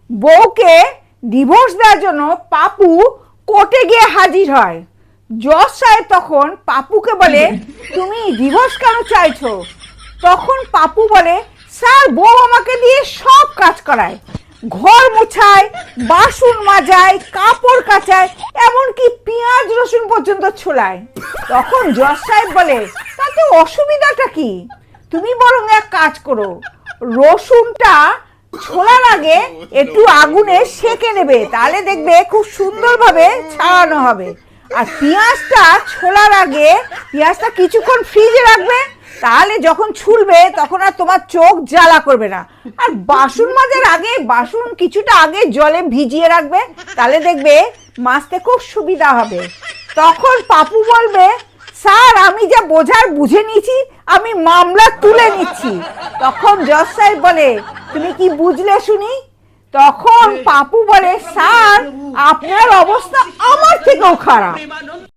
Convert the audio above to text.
বউকে ডিভোর্স দেওয়ার জন্য পাপু কোর্টে গিয়ে হাজির হয়। জজ সাহেব তখন পাপুকে বলে, তুমি ডিভোর্স কেন চাইছো? তখন পাপু বলে, স্যার বউ আমাকে দিয়ে সব কাজ করায়, ঘর মোছায়, বাসন মাজায়, কাপড় কাচায়, এমনকি পেঁয়াজ রসুন পর্যন্ত ছোলায়। তখন জজ সাহেব বলে, তাতে অসুবিধাটা কি? তুমি বরং এক কাজ করো, রসুনটা ছোলার আগে একটু আগুনে সেকে নেবে, তাহলে দেখবে খুব সুন্দরভাবে ছাড়ানো হবে। আর পেঁয়াজটা ছোলার আগে পেঁয়াজটা কিছুক্ষণ ফ্রিজে রাখবে, তাহলে যখন ছুলবে তখন আর তোমার চোখ জ্বালা করবে না। আর বাসন মাজার আগে বাসন কিছুটা আগে জলে ভিজিয়ে রাখবে, তাহলে দেখবে মাজতে খুব সুবিধা হবে। তখন পাপু বলবে, স্যার আমি যা বোঝার বুঝে নিয়েছি, আমি মামলা তুলে নিচ্ছি। তখন জজ সাহেব বলে, তুমি কি বুঝলে শুনি? তখন পাপু বলে, স্যার আপনার অবস্থা আমার থেকেও খারাপ।